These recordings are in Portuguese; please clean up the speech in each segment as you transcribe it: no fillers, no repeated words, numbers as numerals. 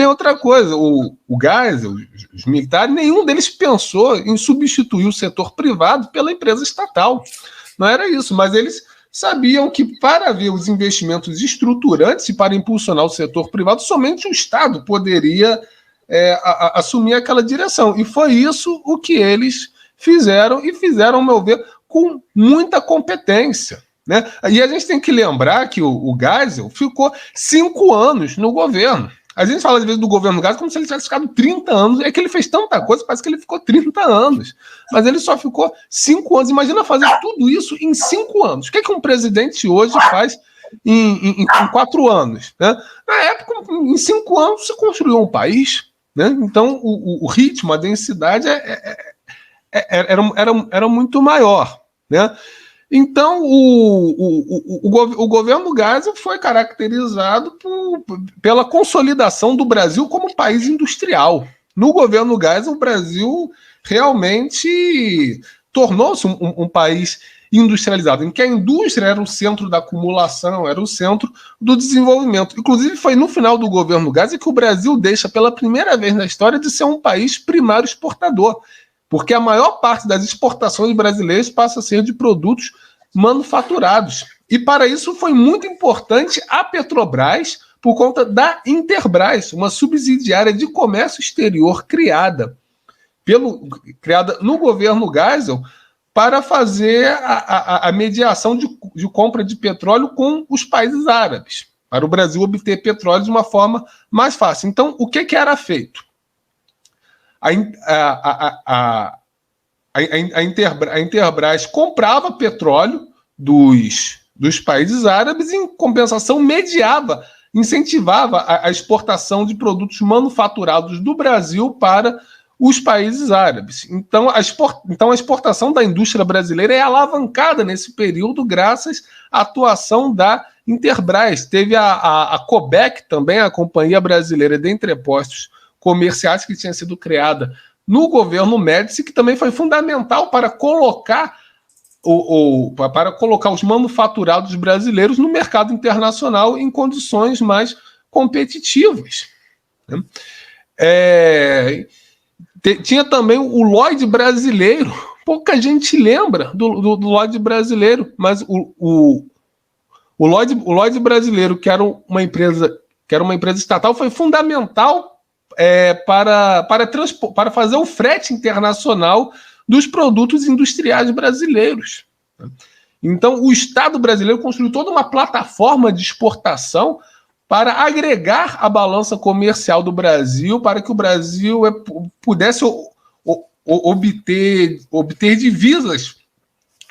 também outra coisa, o Geisel, os militares, nenhum deles pensou em substituir o setor privado pela empresa estatal. Não era isso, mas eles sabiam que para haver os investimentos estruturantes e para impulsionar o setor privado, somente o Estado poderia assumir aquela direção. E foi isso o que eles fizeram, e fizeram, ao meu ver, com muita competência. Né? E a gente tem que lembrar que o Geisel ficou 5 anos no governo. A gente fala, às vezes, do governo Geisel como se ele tivesse ficado 30 anos. É que ele fez tanta coisa, parece que ele ficou 30 anos. Mas ele só ficou 5 anos. Imagina fazer tudo isso em 5 anos. O que um presidente hoje faz em 4 anos? Né? Na época, em 5 anos, você construiu um país. Né? Então, o ritmo, a densidade era muito maior. Né? Então, o governo Geisel foi caracterizado pela consolidação do Brasil como país industrial. No governo Geisel, o Brasil realmente tornou-se um país industrializado, em que a indústria era o centro da acumulação, era o centro do desenvolvimento. Inclusive, foi no final do governo Geisel que o Brasil deixa, pela primeira vez na história, de ser um país primário exportador, porque a maior parte das exportações brasileiras passa a ser de produtos manufaturados. E para isso foi muito importante a Petrobras, por conta da Interbras, uma subsidiária de comércio exterior criada no governo Geisel para fazer a mediação de compra de petróleo com os países árabes, para o Brasil obter petróleo de uma forma mais fácil. Então, o que era feito? A Interbras comprava petróleo dos países árabes e, em compensação, incentivava a exportação de produtos manufaturados do Brasil para os países árabes. Então, a exportação da indústria brasileira é alavancada nesse período graças à atuação da Interbras. Teve a COBEC também, a Companhia Brasileira de Entrepostos Comerciais, que tinha sido criada no governo Médici, que também foi fundamental para colocar os manufaturados brasileiros no mercado internacional em condições mais competitivas. Né? Tinha também o Lloyd brasileiro. Pouca gente lembra do Lloyd brasileiro, mas o Lloyd brasileiro, que era uma empresa estatal, foi fundamental para fazer o frete internacional dos produtos industriais brasileiros. Então, o Estado brasileiro construiu toda uma plataforma de exportação para agregar a balança comercial do Brasil, para que o Brasil pudesse obter divisas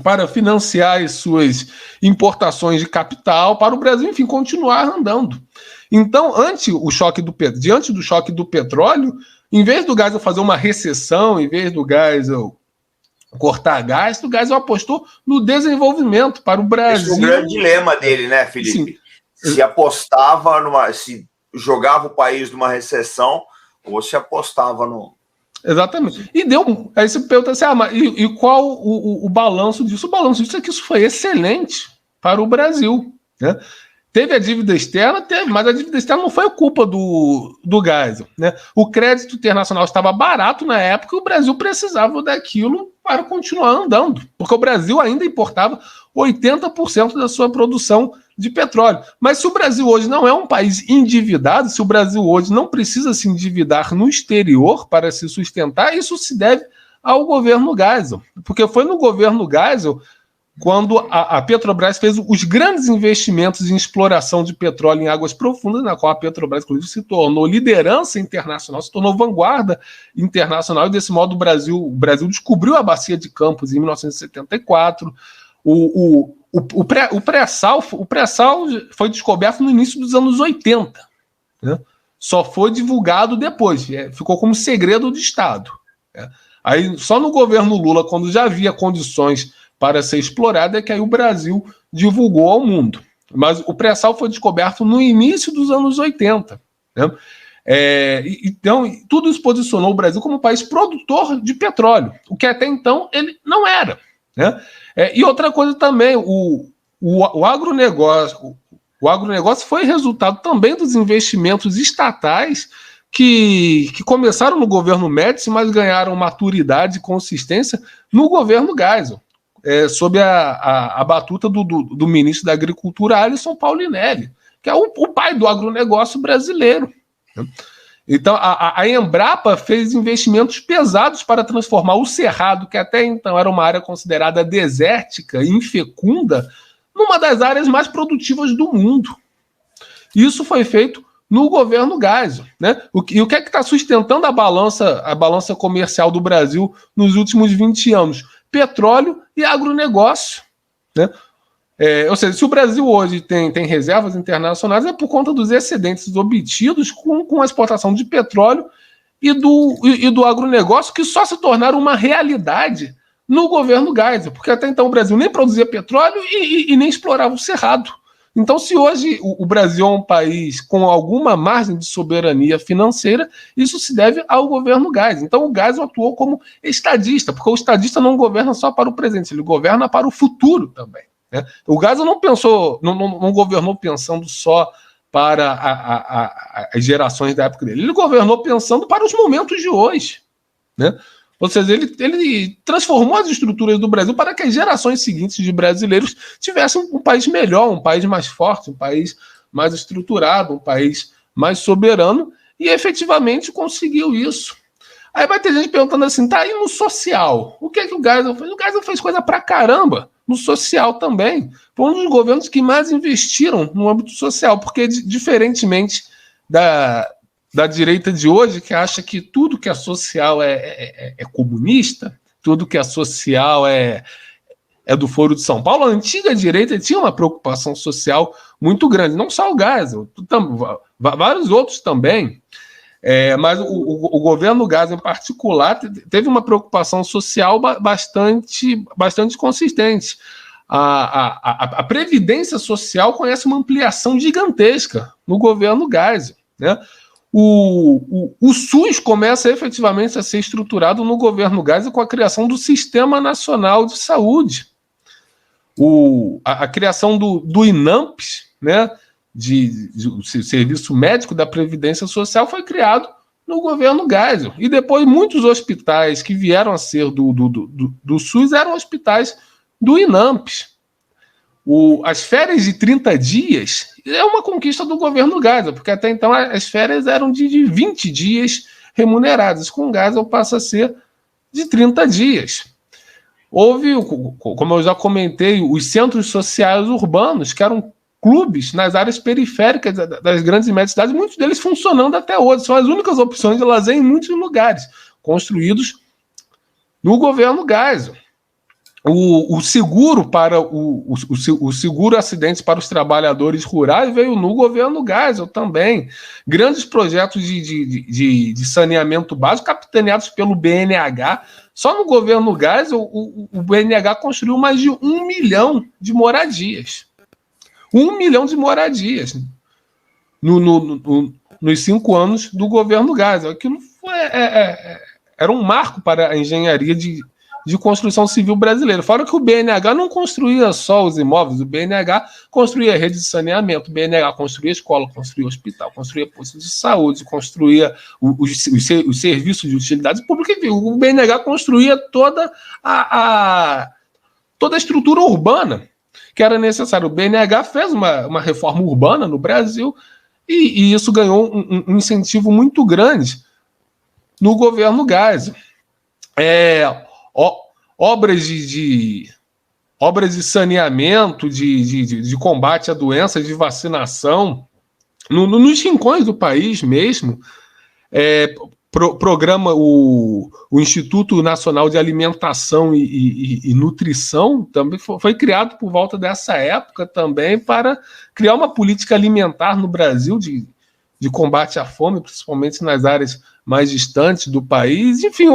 para financiar as suas importações de capital, para o Brasil, enfim, continuar andando. Então, diante do choque do petróleo, em vez do Geisel fazer uma recessão, em vez do Geisel cortar gasto, o Geisel apostou no desenvolvimento para o Brasil. Esse é o grande dilema dele, né, Felipe? Sim. Se jogava o país numa recessão, ou se apostava no... Exatamente. E deu. Aí você pergunta assim: e qual o balanço disso? O balanço disso é que isso foi excelente para o Brasil. Né? Teve a dívida externa, mas a dívida externa não foi culpa do Geisel. Né? O crédito internacional estava barato na época e o Brasil precisava daquilo para continuar andando, porque o Brasil ainda importava 80% da sua produção de petróleo. Mas se o Brasil hoje não é um país endividado, se o Brasil hoje não precisa se endividar no exterior para se sustentar, isso se deve ao governo Geisel. Porque foi no governo Geisel quando a Petrobras fez os grandes investimentos em exploração de petróleo em águas profundas, na qual a Petrobras, inclusive, se tornou liderança internacional, se tornou vanguarda internacional, e desse modo o Brasil descobriu a Bacia de Campos em 1974. O pré-sal foi descoberto no início dos anos 80. Né? Só foi divulgado depois, ficou como segredo de Estado. Né? Aí, só no governo Lula, quando já havia condições para ser explorado, é que aí o Brasil divulgou ao mundo. Mas o pré-sal foi descoberto no início dos anos 80. Né? Então, tudo isso posicionou o Brasil como um país produtor de petróleo, o que até então ele não era. Né? E outra coisa também, o agronegócio foi resultado também dos investimentos estatais que começaram no governo Médici, mas ganharam maturidade e consistência no governo Geisel, sob a batuta do ministro da Agricultura, Alisson Paulinelli, que é o pai do agronegócio brasileiro. Então, a Embrapa fez investimentos pesados para transformar o Cerrado, que até então era uma área considerada desértica e infecunda, numa das áreas mais produtivas do mundo. Isso foi feito no governo Geisel, né? O que é que está sustentando a balança comercial do Brasil nos últimos 20 anos? Petróleo e agronegócio, né? Ou seja, se o Brasil hoje tem reservas internacionais, é por conta dos excedentes obtidos com a exportação de petróleo e do agronegócio, que só se tornaram uma realidade no governo Geisel, porque até então o Brasil nem produzia petróleo e nem explorava o Cerrado. Então, se hoje o Brasil é um país com alguma margem de soberania financeira, isso se deve ao governo Geisel. Então, o Geisel atuou como estadista, porque o estadista não governa só para o presente, ele governa para o futuro também. O Geisel não governou pensando só para as gerações da época dele. Ele governou pensando para os momentos de hoje, né? Ou seja, ele transformou as estruturas do Brasil para que as gerações seguintes de brasileiros tivessem um país melhor, um país mais forte, um país mais estruturado, um país mais soberano, e efetivamente conseguiu isso. Aí vai ter gente perguntando assim, tá aí no social, o que é que o Geisel fez? O Geisel fez coisa pra caramba no social também. Foi um dos governos que mais investiram no âmbito social, porque diferentemente da direita de hoje, que acha que tudo que é social é comunista, tudo que é social é do Foro de São Paulo, a antiga direita tinha uma preocupação social muito grande, não só o Geisel, vários outros também. Mas o governo Geisel, em particular, teve uma preocupação social bastante consistente. A Previdência Social conhece uma ampliação gigantesca no governo Geisel, né? O SUS começa efetivamente a ser estruturado no governo Geisel com a criação do Sistema Nacional de Saúde. A criação do INAMPS, né? O Serviço Médico da Previdência Social, foi criado no governo Geisel. E depois muitos hospitais que vieram a ser do SUS eram hospitais do INAMPS. As férias de 30 dias é uma conquista do governo Geisel, porque até então as férias eram de 20 dias remuneradas. Com o Geisel passa a ser de 30 dias. Houve, como eu já comentei, os centros sociais urbanos, que eram clubes nas áreas periféricas das grandes e médias cidades, muitos deles funcionando até hoje. São as únicas opções de lazer em muitos lugares, construídos no governo Geisel. O seguro para o seguro acidentes para os trabalhadores rurais veio no governo Geisel também. Grandes projetos de saneamento básico capitaneados pelo BNH. Só no governo Geisel o BNH construiu mais de 1 milhão de moradias. 1 milhão de moradias nos 5 anos do governo Geisel. Aquilo era um marco para a engenharia de construção civil brasileira. Fora que o BNH não construía só os imóveis, o BNH construía rede de saneamento, o BNH construía escola, construía hospital, construía posto de saúde, construía os serviços de utilidade pública, enfim, o BNH construía toda a estrutura urbana que era necessária. O BNH fez uma reforma urbana no Brasil e isso ganhou um incentivo muito grande no governo Geisel. Obras de saneamento, de combate a doenças, de vacinação, nos rincões do país mesmo. Programa o Instituto Nacional de Alimentação e Nutrição também foi criado por volta dessa época também para criar uma política alimentar no Brasil de combate à fome, principalmente nas áreas mais distantes do país. Enfim,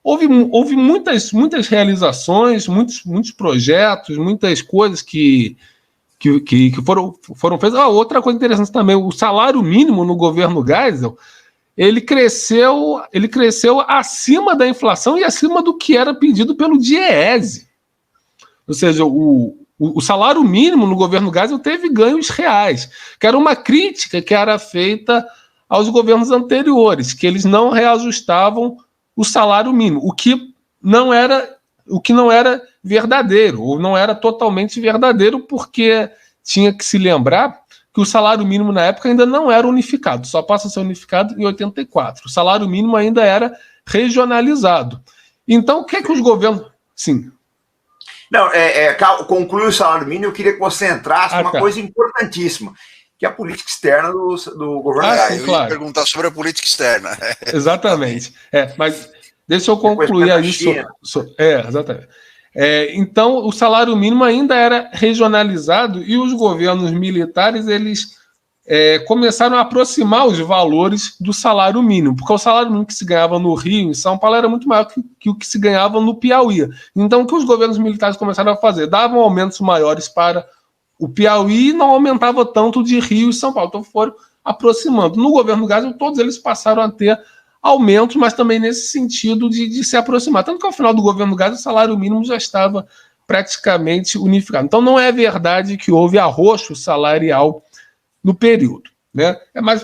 houve muitas realizações, muitos projetos, muitas coisas que foram feitas. Outra coisa interessante também, o salário mínimo no governo Geisel, ele cresceu acima da inflação e acima do que era pedido pelo DIEESE. Ou seja, o salário mínimo no governo Geisel teve ganhos reais, que era uma crítica que era feita aos governos anteriores, que eles não reajustavam o salário mínimo, o que não era verdadeiro, ou não era totalmente verdadeiro, porque tinha que se lembrar que o salário mínimo na época ainda não era unificado, só passa a ser unificado em 84. O salário mínimo ainda era regionalizado. Então, o que é que os governos... Sim. Não, conclui o salário mínimo, eu queria que você entrasse numa coisa importantíssima, que é a política externa do governo. Sim, eu ia perguntar sobre a política externa. Exatamente. Mas deixa eu concluir isso. Exatamente. Então, o salário mínimo ainda era regionalizado e os governos militares, eles começaram a aproximar os valores do salário mínimo, porque o salário mínimo que se ganhava no Rio, em São Paulo, era muito maior que o que se ganhava no Piauí. Então, o que os governos militares começaram a fazer? Davam aumentos maiores para o Piauí e não aumentava tanto de Rio e São Paulo. Então, foram aproximando. No governo Geisel, todos eles passaram a ter aumentos, mas também nesse sentido de se aproximar. Tanto que ao final do governo Geisel, o salário mínimo já estava praticamente unificado. Então, não é verdade que houve arroxo salarial no período, né? É mais